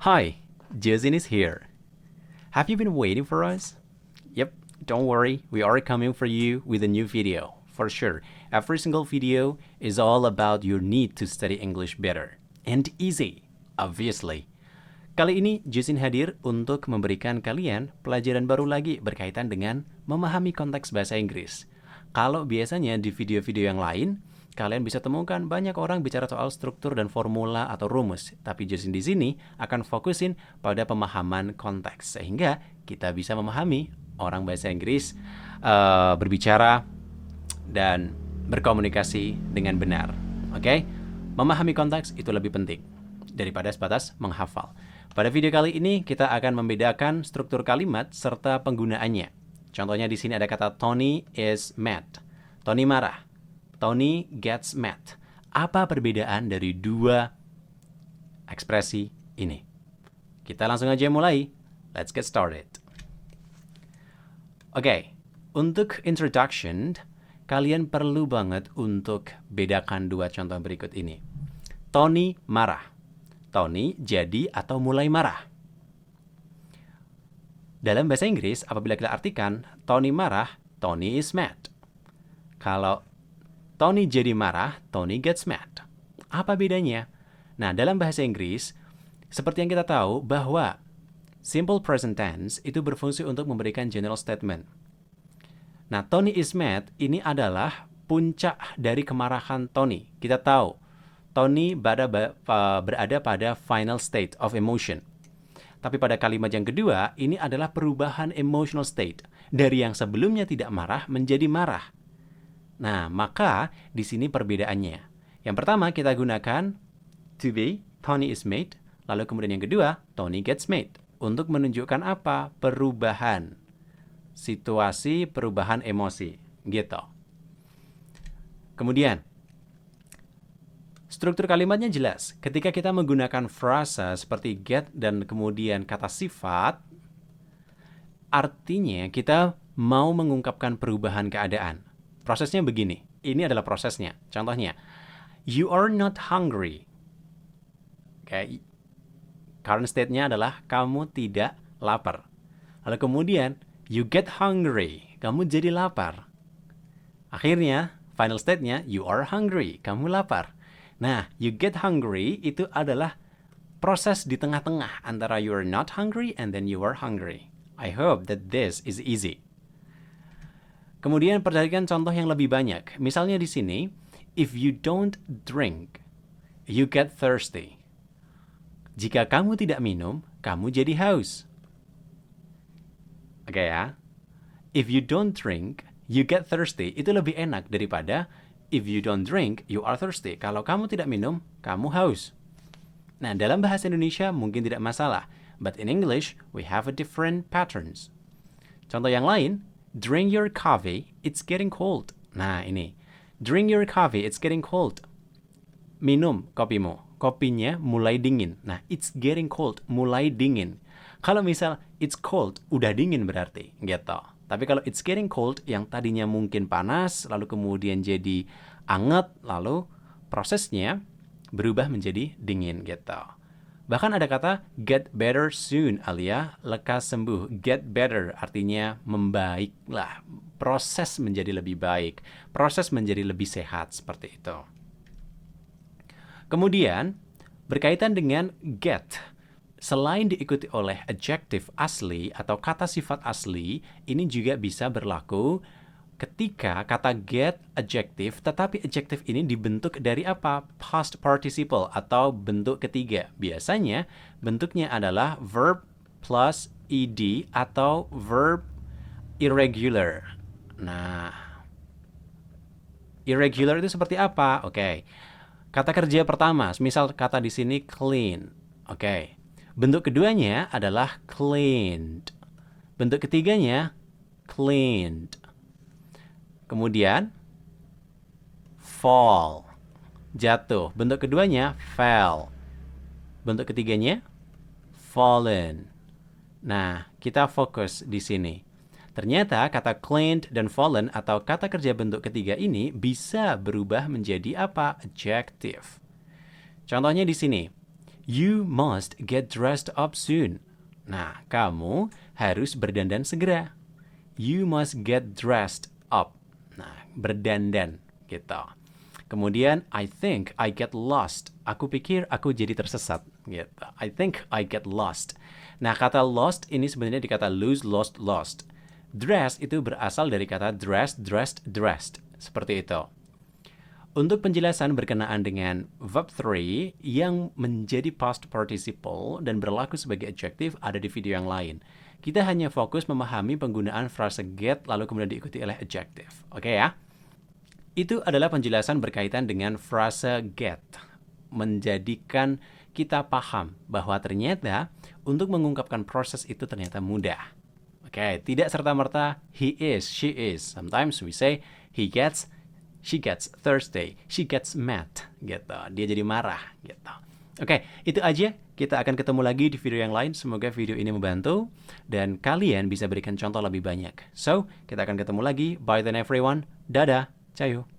Hi, Jason is here. Have you been waiting for us? Yep, don't worry, we are coming for you with a new video. For sure, every single video is all about your need to study English better. And easy, obviously. Kali ini Jason hadir untuk memberikan kalian pelajaran baru lagi berkaitan dengan memahami konteks bahasa Inggris. Kalau biasanya di video-video yang lain, kalian bisa temukan banyak orang bicara soal struktur dan formula atau rumus. Tapi Jason di sini akan fokusin pada pemahaman konteks. Sehingga kita bisa memahami orang bahasa Inggris berbicara dan berkomunikasi dengan benar. Oke? Memahami konteks itu lebih penting daripada sebatas menghafal. Pada video kali ini kita akan membedakan struktur kalimat serta penggunaannya. Contohnya di sini ada kata Tony is mad. Tony marah. Tony gets mad. Apa perbedaan dari dua ekspresi ini? Kita langsung aja mulai. Let's get started. Oke, untuk introduction, kalian perlu banget untuk bedakan dua contoh berikut ini. Tony marah. Tony jadi atau mulai marah. Dalam bahasa Inggris, apabila kita artikan Tony marah, Tony is mad. Kalau Tony jadi marah, Tony gets mad. Apa bedanya? Nah, dalam bahasa Inggris, seperti yang kita tahu bahwa simple present tense itu berfungsi untuk memberikan general statement. Nah, Tony is mad ini adalah puncak dari kemarahan Tony. Kita tahu, Tony berada pada final state of emotion. Tapi pada kalimat yang kedua, ini adalah perubahan emotional state. Dari yang sebelumnya tidak marah menjadi marah. Nah, maka di sini perbedaannya. Yang pertama kita gunakan to be, Tony is mad. Lalu kemudian yang kedua, Tony gets mad. Untuk menunjukkan apa? Perubahan situasi, perubahan emosi. Gitu. Kemudian, struktur kalimatnya jelas. Ketika kita menggunakan frasa seperti get dan kemudian kata sifat, artinya kita mau mengungkapkan perubahan keadaan. Prosesnya begini. Ini adalah prosesnya. Contohnya, you are not hungry. Okay. Current state-nya adalah kamu tidak lapar. Lalu kemudian, you get hungry. Kamu jadi lapar. Akhirnya, final state-nya, you are hungry. Kamu lapar. Nah, you get hungry itu adalah proses di tengah-tengah antara you are not hungry and then you are hungry. I hope that this is easy. Kemudian perhatikan contoh yang lebih banyak. Misalnya di sini, if you don't drink, you get thirsty. Jika kamu tidak minum, kamu jadi haus. Oke ya. If you don't drink, you get thirsty. Itu lebih enak daripada if you don't drink, you are thirsty. Kalau kamu tidak minum, kamu haus. Nah, dalam bahasa Indonesia mungkin tidak masalah. But in English, we have a different patterns. Contoh yang lain, drink your coffee, it's getting cold. Nah, ini. Drink your coffee, it's getting cold. Minum kopimu. Kopinya mulai dingin. Nah, it's getting cold. Mulai dingin. Kalau misal it's cold, udah dingin berarti. Gitu. Tapi kalau it's getting cold, yang tadinya mungkin panas, lalu kemudian jadi anget, lalu prosesnya berubah menjadi dingin gitu. Bahkan ada kata get better soon, alias lekas sembuh. Get better artinya membaik lah. Proses menjadi lebih baik. Proses menjadi lebih sehat, seperti itu. Kemudian, berkaitan dengan get, selain diikuti oleh adjective asli atau kata sifat asli, ini juga bisa berlaku ketika kata get adjective, tetapi adjective ini dibentuk dari apa? Past participle atau bentuk ketiga. Biasanya bentuknya adalah verb plus ed atau verb irregular. Nah, irregular itu seperti apa? Oke. Kata kerja pertama, misal kata di sini clean. Oke. Bentuk keduanya adalah cleaned. Bentuk ketiganya cleaned. Kemudian fall. Jatuh. Bentuk keduanya fell. Bentuk ketiganya fallen. Nah, kita fokus di sini. Ternyata kata cleaned dan fallen atau kata kerja bentuk ketiga ini bisa berubah menjadi apa? Adjective. Contohnya di sini. You must get dressed up soon. Nah, kamu harus berdandan segera. You must get dressed up. Nah, berdandan gitu. Kemudian, I think I get lost. Aku pikir aku jadi tersesat gitu. I think I get lost. Nah, kata lost ini sebenarnya dikata lose, lost, lost. Dress itu berasal dari kata dress, dressed, dressed. Seperti itu. Untuk penjelasan berkenaan dengan verb 3 yang menjadi past participle dan berlaku sebagai adjective ada di video yang lain. Kita hanya fokus memahami penggunaan frase get lalu kemudian diikuti oleh adjective. Oke ya? Itu adalah penjelasan berkaitan dengan frase get. Menjadikan kita paham bahwa ternyata untuk mengungkapkan proses itu ternyata mudah. Oke, tidak serta-merta he is, she is. Sometimes we say he gets, she gets thirsty, she gets mad, gitu. Dia jadi marah, gitu. Oke, itu aja. Kita akan ketemu lagi di video yang lain. Semoga video ini membantu dan kalian bisa berikan contoh lebih banyak. So, kita akan ketemu lagi. Bye then everyone. Dadah. Ciao.